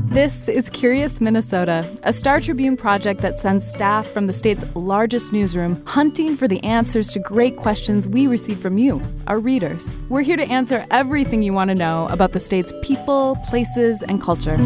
This is Curious Minnesota, a Star Tribune project that sends staff from the state's largest newsroom hunting for the answers to great questions we receive from you, our readers. We're here to answer everything you want to know about the state's people, places, and culture.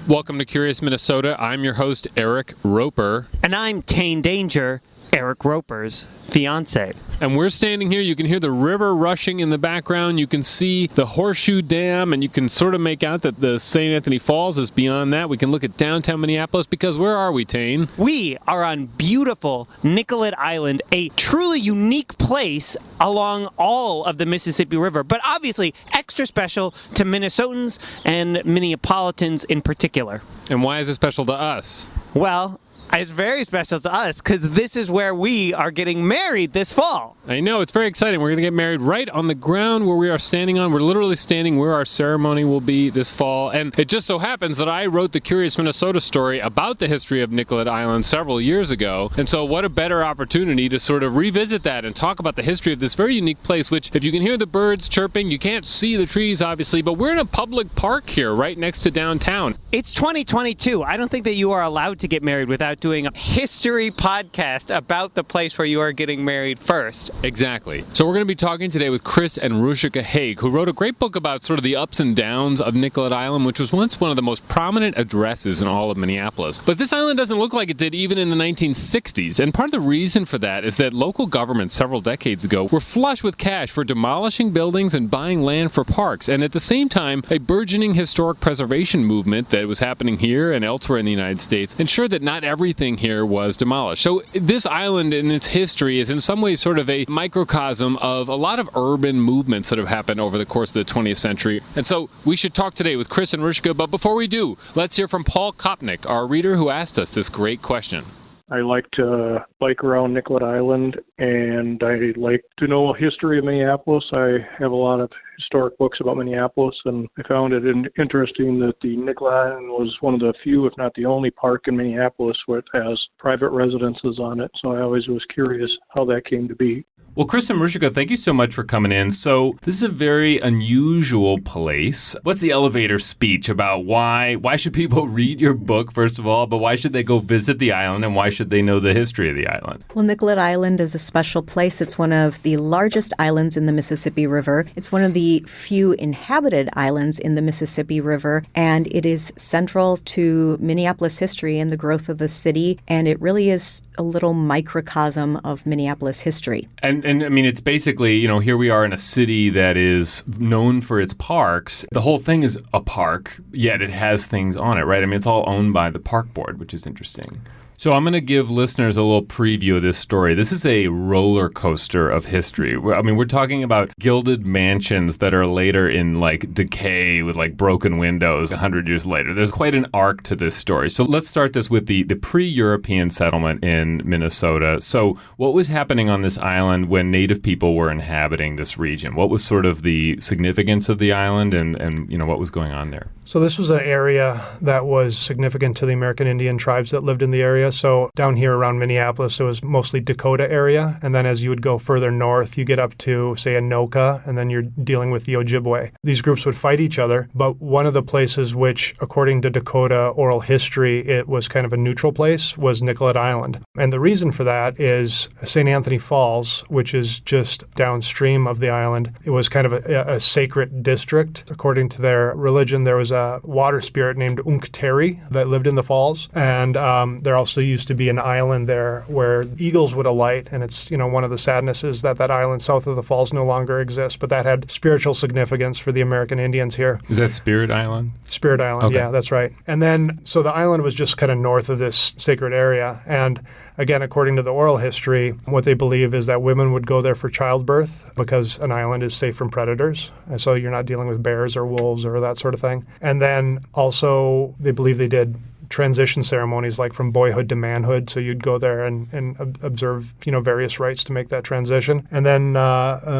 Welcome to Curious Minnesota. I'm your host, Eric Roper. And I'm Tane Danger, Eric Roper's fiance. And we're standing here. You can hear the river rushing in the background. You can see the Horseshoe Dam, and you can sort of make out that the St. Anthony Falls is beyond that. We can look at downtown Minneapolis because where are we, Tane? We are on beautiful Nicollet Island, a truly unique place along all of the Mississippi River, but obviously extra special to Minnesotans and Minneapolitans in particular. And why is it special to us? Well, it's very special to us because this is where we are getting married this fall. I know, it's very exciting. We're going to get married right on the ground where we are standing on. We're literally standing where our ceremony will be this fall. And it just so happens that I wrote the Curious Minnesota story about the history of Nicollet Island several years ago. And so what a better opportunity to sort of revisit that and talk about the history of this very unique place, which if you can hear the birds chirping, you can't see the trees, obviously, but we're in a public park here right next to downtown. It's 2022. I don't think that you are allowed to get married without doing a history podcast about the place where you are getting married first. Exactly. So we're going to be talking today with Chris and Ruchika Haig, who wrote a great book about sort of the ups and downs of Nicollet Island, which was once one of the most prominent addresses in all of Minneapolis. But this island doesn't look like it did even in the 1960s. And part of the reason for that is that local governments several decades ago were flush with cash for demolishing buildings and buying land for parks. And at the same time, a burgeoning historic preservation movement that was happening here and elsewhere in the United States ensured that not everything here was demolished. So this island in its history is in some ways sort of a microcosm of a lot of urban movements that have happened over the course of the 20th century. And so we should talk today with Chris and Ruchika, but before we do, let's hear from Paul Kopnick, our reader who asked us this great question. I like to bike around Nicollet Island, and I like to know a history of Minneapolis. I have a lot of historic books about Minneapolis, and I found it interesting that the Nicollet Island was one of the few, if not the only park in Minneapolis where it has private residences on it. So I always was curious how that came to be. Well, Chris and Ruchika, thank you so much for coming in. So this is a very unusual place. What's the elevator speech about why should people read your book, first of all, but why should they go visit the island, and why should they know the history of the island? Well, Nicollet Island is a special place. It's one of the largest islands in the Mississippi River. It's one of the few inhabited islands in the Mississippi River, and it is central to Minneapolis history and the growth of the city, and it really is a little microcosm of Minneapolis history. And I mean, it's basically, here we are in a city that is known for its parks. The whole thing is a park, yet it has things on it, right? I mean, it's all owned by the park board, which is interesting. So I'm going to give listeners a little preview of this story. This is a roller coaster of history. I mean, we're talking about gilded mansions that are later in decay with broken windows 100 years later. There's quite an arc to this story. So let's start this with the pre-European settlement in Minnesota. So what was happening on this island when Native people were inhabiting this region? What was sort of the significance of the island and what was going on there? So this was an area that was significant to the American Indian tribes that lived in the area. So down here around Minneapolis, it was mostly Dakota area. And then as you would go further north, you get up to, say, Anoka, and then you're dealing with the Ojibwe. These groups would fight each other. But one of the places which, according to Dakota oral history, it was kind of a neutral place was Nicollet Island. And the reason for that is St. Anthony Falls, which is just downstream of the island. It was kind of a sacred district. According to their religion, there was a water spirit named Unkteri that lived in the falls. And there also used to be an island there where eagles would alight. And it's, one of the sadnesses that island south of the falls no longer exists. But that had spiritual significance for the American Indians here. Is that Spirit Island? Spirit Island, okay. Yeah, that's right. And then, so the island was just kind of north of this sacred area. And again, according to the oral history, what they believe is that women would go there for childbirth because an island is safe from predators. And so you're not dealing with bears or wolves or that sort of thing. And then also they believe they did transition ceremonies, like from boyhood to manhood. So you'd go there and observe, various rites to make that transition. And then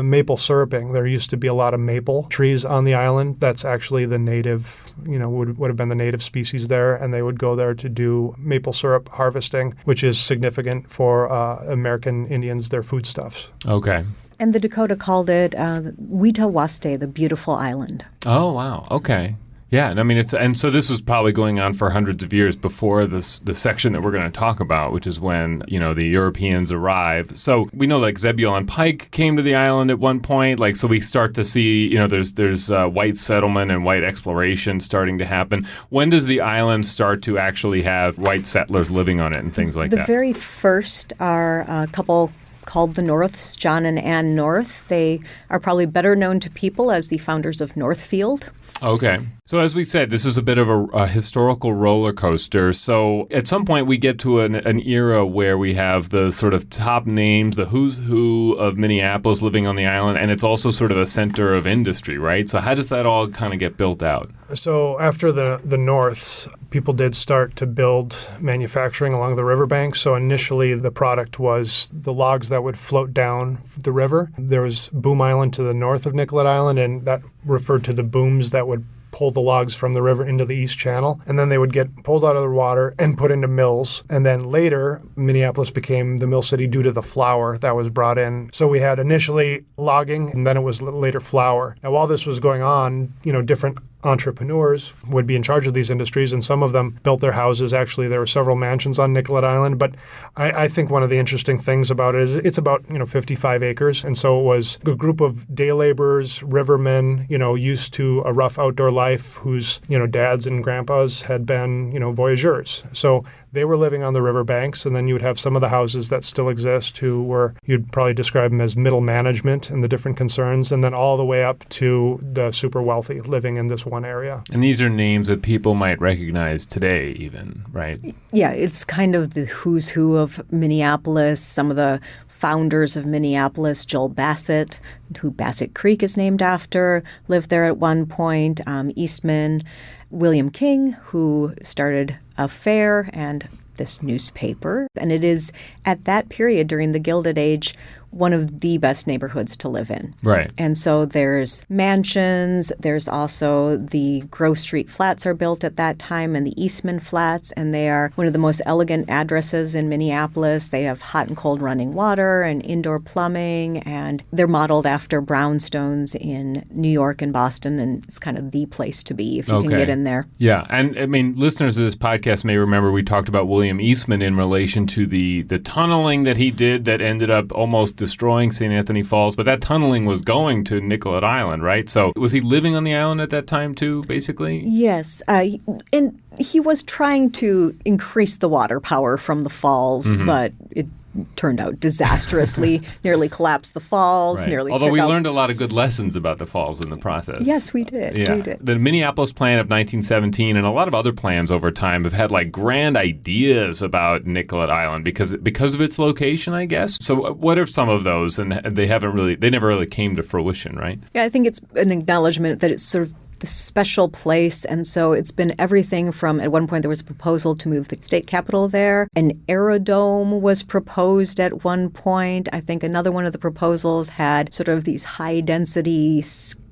maple syruping. There used to be a lot of maple trees on the island. That's actually the native, would have been the native species there. And they would go there to do maple syrup harvesting, which is significant for American Indians, their foodstuffs. Okay. And the Dakota called it Wetawaste, the beautiful island. Oh, wow. Okay. Yeah, and I mean, so this was probably going on for hundreds of years before the section that we're going to talk about, which is when, the Europeans arrive. So we know, like, Zebulon Pike came to the island at one point. Like, so we start to see, there's white settlement and white exploration starting to happen. When does the island start to actually have white settlers living on it and things like that? The very first are a couple called the Norths, John and Ann North. They are probably better known to people as the founders of Northfield. Okay. So as we said, this is a bit of a historical roller coaster. So at some point we get to an era where we have the sort of top names, the who's who of Minneapolis living on the island, and it's also sort of a center of industry, right? So how does that all kind of get built out? So after the Norths, people did start to build manufacturing along the riverbanks. So initially the product was the logs that would float down the river. There was Boom Island to the north of Nicollet Island, and that referred to the booms that would pull the logs from the river into the East Channel, and then they would get pulled out of the water and put into mills. And then later, Minneapolis became the mill city due to the flour that was brought in. So we had initially logging, and then it was later flour. Now, while this was going on, different entrepreneurs would be in charge of these industries, and some of them built their houses. Actually, there were several mansions on Nicollet Island, but I think one of the interesting things about it is it's about 55 acres, and so it was a group of day laborers, rivermen, used to a rough outdoor life, whose dads and grandpas had been voyageurs. So they were living on the riverbanks, and then you would have some of the houses that still exist you'd probably describe them as middle management and the different concerns, and then all the way up to the super wealthy living in this one area. And these are names that people might recognize today even, right? Yeah, it's kind of the who's who of Minneapolis. Some of the founders of Minneapolis, Joel Bassett, who Bassett Creek is named after, lived there at one point. Eastman, William King, who started a fair and this newspaper. And it is at that period during the Gilded Age one of the best neighborhoods to live in. Right. And so there's mansions, there's also the Grove Street flats are built at that time, and the Eastman flats, and they are one of the most elegant addresses in Minneapolis. They have hot and cold running water and indoor plumbing, and they're modeled after brownstones in New York and Boston, and it's kind of the place to be if you can get in there. Yeah, and I mean, listeners of this podcast may remember we talked about William Eastman in relation to the tunneling that he did that ended up almost destroying St. Anthony Falls, but that tunneling was going to Nicollet Island, right? So was he living on the island at that time too, basically? Yes, and he was trying to increase the water power from the falls, but it turned out disastrously, nearly collapsed the falls, right. nearly Although we learned a lot of good lessons about the falls in the process. Yes, we did. Yeah. We did. The Minneapolis plan of 1917 and a lot of other plans over time have had like grand ideas about Nicollet Island because of its location, I guess. So what are some of those? And they never really came to fruition, right? Yeah, I think it's an acknowledgement that it's sort of the special place. And so it's been everything from, at one point there was a proposal to move the state capitol there. An aerodome was proposed at one point. I think another one of the proposals had sort of these high density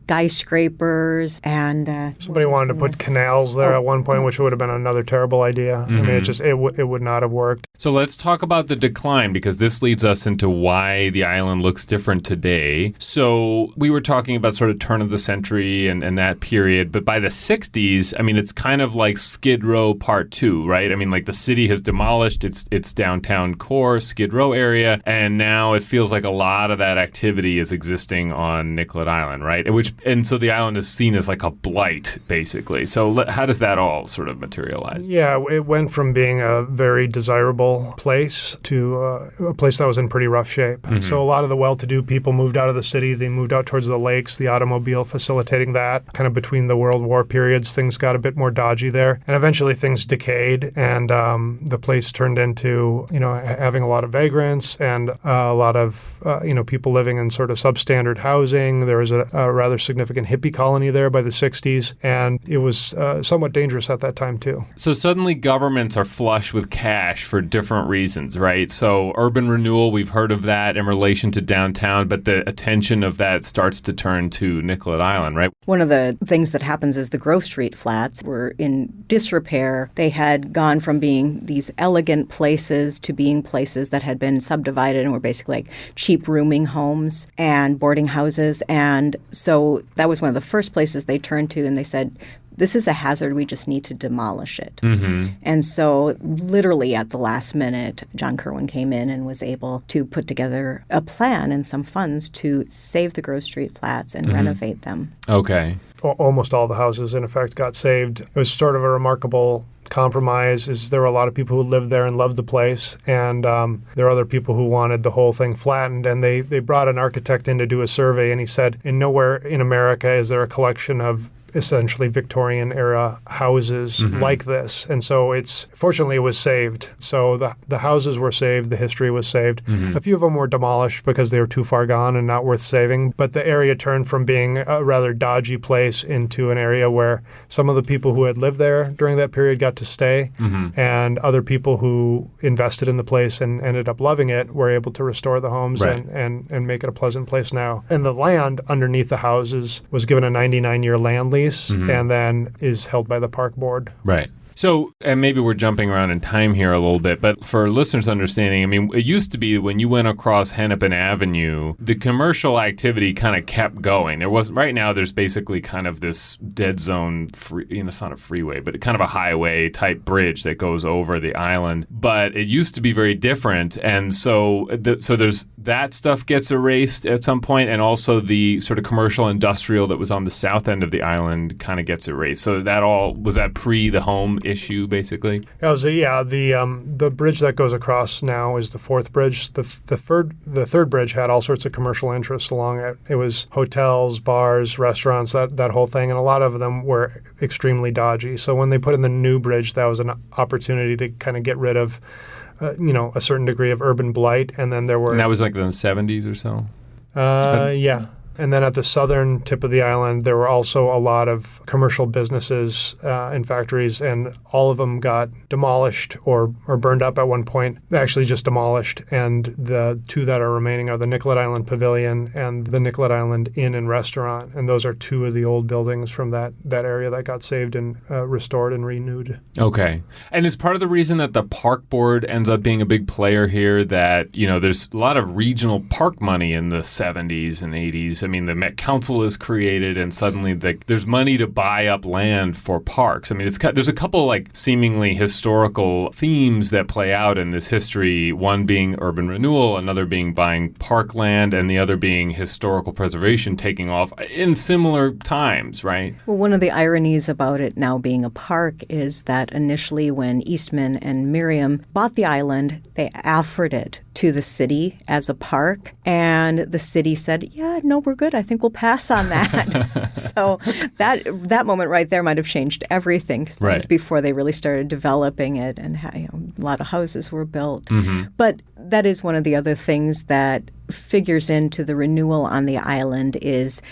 skyscrapers, and somebody wanted to put canals there at one point, which would have been another terrible idea. I mean, it would not have worked. So let's talk about the decline, because this leads us into why the island looks different today. So we were talking about sort of turn of the century and that period, but by the 60s, I mean, it's kind of like Skid Row Part 2, right? I mean, like the city has demolished its downtown core, Skid Row area, and now it feels like a lot of that activity is existing on Nicollet Island, right? And so the island is seen as like a blight, basically. So how does that all sort of materialize? Yeah, it went from being a very desirable place to a place that was in pretty rough shape. So a lot of the well-to-do people moved out of the city. They moved out towards the lakes, the automobile facilitating that. Kind of between the World War periods, things got a bit more dodgy there. And eventually things decayed, and the place turned into, having a lot of vagrants and a lot of, people living in sort of substandard housing. There was a rather significant hippie colony there by the 60s, and it was somewhat dangerous at that time too. So suddenly governments are flush with cash for different reasons, right? So urban renewal, we've heard of that in relation to downtown, but the attention of that starts to turn to Nicollet Island, right? One of the things that happens is the Grove Street flats were in disrepair. They had gone from being these elegant places to being places that had been subdivided and were basically like cheap rooming homes and boarding houses. And so that was one of the first places they turned to, and they said, this is a hazard. We just need to demolish it. Mm-hmm. And so literally at the last minute, John Kerwin came in and was able to put together a plan and some funds to save the Grove Street flats and renovate them. Okay. Almost all the houses, in effect, got saved. It was sort of a remarkable compromise. There were a lot of people who lived there and loved the place, and there were other people who wanted the whole thing flattened, and they brought an architect in to do a survey, and he said, nowhere in America is there a collection of essentially Victorian-era houses like this. And so fortunately, it was saved. So the houses were saved, the history was saved. A few of them were demolished because they were too far gone and not worth saving. But the area turned from being a rather dodgy place into an area where some of the people who had lived there during that period got to stay, and other people who invested in the place and ended up loving it were able to restore the homes and make it a pleasant place now. And the land underneath the houses was given a 99-year land lease, and then is held by the park board. Right. So, and maybe we're jumping around in time here a little bit, but for listeners' understanding, I mean, it used to be when you went across Hennepin Avenue, the commercial activity kind of kept going. Right now, there's basically kind of this dead zone, it's not a freeway, but kind of a highway type bridge that goes over the island. But it used to be very different. And so there's that stuff gets erased at some point, and also the sort of commercial industrial that was on the south end of the island kind of gets erased. So was that pre the home issue, basically? The bridge that goes across now is the fourth bridge. The third bridge had all sorts of commercial interests along it. It was hotels, bars, restaurants, that whole thing, and a lot of them were extremely dodgy. So when they put in the new bridge, that was an opportunity to kind of get rid of a certain degree of urban blight. And then there were... And that was like in the 70s or so? Yeah. And then at the southern tip of the island, there were also a lot of commercial businesses and factories, and all of them got demolished or burned up at one point. Actually just demolished. And the two that are remaining are the Nicollet Island Pavilion and the Nicollet Island Inn and Restaurant. And those are two of the old buildings from that area that got saved and restored and renewed. Okay. And is part of the reason that the park board ends up being a big player here that, there's a lot of regional park money in the 70s and 80s. I mean, the Met Council is created, and suddenly there's money to buy up land for parks. I mean, there's a couple like seemingly historical themes that play out in this history. One being urban renewal, another being buying park land, and the other being historical preservation taking off in similar times, right? Well, one of the ironies about it now being a park is that initially when Eastman and Miriam bought the island, they offered it to the city as a park, and the city said, yeah, no, we're good. I think we'll pass on that. So that moment right there might have changed everything. That was before they really started developing it, and a lot of houses were built. But that is one of the other things that figures into the renewal on the island is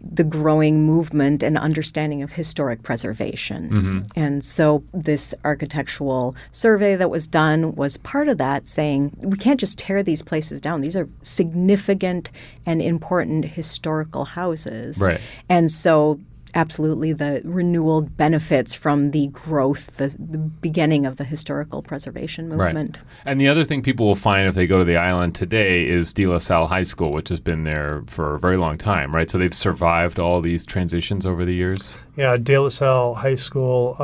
the growing movement and understanding of historic preservation. And so this architectural survey that was done was part of that, saying we can't just tear these places down. These are significant and important historical houses. Right. And so absolutely the renewal benefits from the growth, the beginning of the historical preservation movement. Right. And the other thing people will find if they go to the island today is De La Salle High School, which has been there for a very long time, right? So they've survived all these transitions over the years? Yeah, De La Salle High School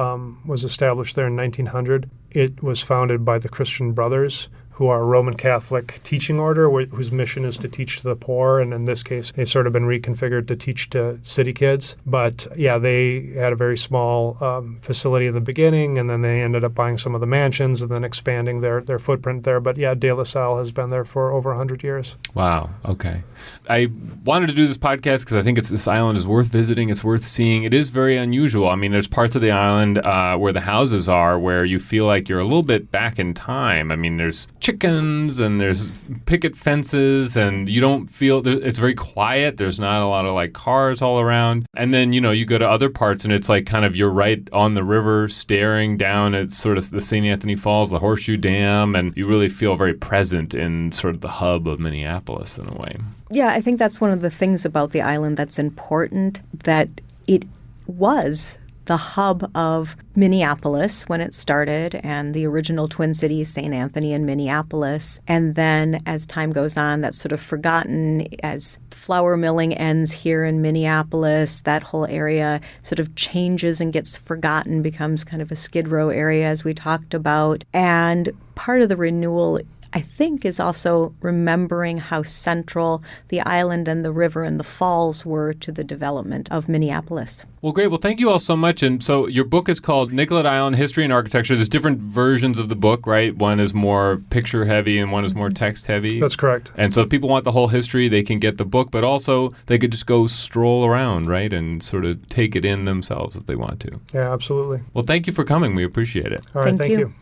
was established there in 1900. It was founded by the Christian Brothers, who are a Roman Catholic teaching order whose mission is to teach to the poor. And in this case, they've sort of been reconfigured to teach to city kids. But yeah, they had a very small facility in the beginning, and then they ended up buying some of the mansions and then expanding their footprint there. But yeah, De La Salle has been there for over 100 years. Wow. Okay. I wanted to do this podcast because I think this island is worth visiting. It's worth seeing. It is very unusual. I mean, there's parts of the island where the houses are where you feel like you're a little bit back in time. I mean, there's chickens and there's picket fences and you don't feel, it's very quiet. There's not a lot of like cars all around. And then, you go to other parts and it's like kind of you're right on the river staring down at sort of the St. Anthony Falls, the Horseshoe Dam, and you really feel very present in sort of the hub of Minneapolis in a way. Yeah, I think that's one of the things about the island that's important, that it was the hub of Minneapolis when it started, and the original Twin Cities, St. Anthony and Minneapolis. And then as time goes on, that's sort of forgotten. As flour milling ends here in Minneapolis, that whole area sort of changes and gets forgotten, becomes kind of a Skid Row area, as we talked about. And part of the renewal, I think, is also remembering how central the island and the river and the falls were to the development of Minneapolis. Well, great. Well, thank you all so much. And so your book is called Nicollet Island, History and Architecture. There's different versions of the book, right? One is more picture heavy and one is more text heavy. That's correct. And so if people want the whole history, they can get the book, but also they could just go stroll around, right? And sort of take it in themselves if they want to. Yeah, absolutely. Well, thank you for coming. We appreciate it. All right, thank you.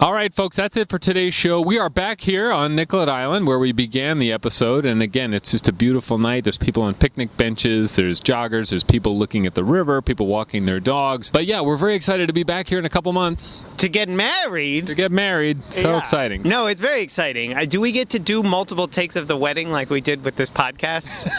All right, folks, that's it for today's show. We are back here on Nicollet Island where we began the episode. And again, it's just a beautiful night. There's people on picnic benches. There's joggers. There's people looking at the river, people walking their dogs. But yeah, we're very excited to be back here in a couple months. To get married? To get married. So exciting. No, it's very exciting. Do we get to do multiple takes of the wedding like we did with this podcast?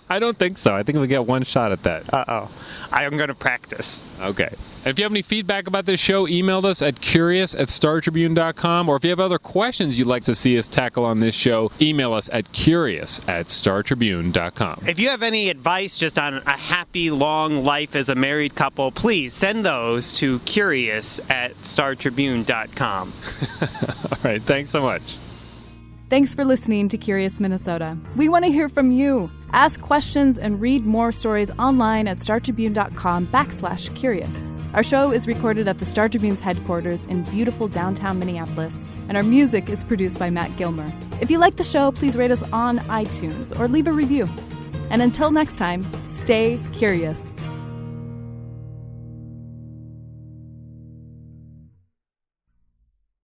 I don't think so. I think we get one shot at that. Uh-oh. I'm going to practice. Okay. And if you have any feedback about this show, email us at curious@startribune.com. Or if you have other questions you'd like to see us tackle on this show, email us at curious@startribune.com. If you have any advice just on a happy, long life as a married couple, please send those to curious@startribune.com. All right. Thanks so much. Thanks for listening to Curious Minnesota. We want to hear from you. Ask questions and read more stories online at startribune.com/curious. Our show is recorded at the Star Tribune's headquarters in beautiful downtown Minneapolis, and our music is produced by Matt Gilmer. If you like the show, please rate us on iTunes or leave a review. And until next time, stay curious.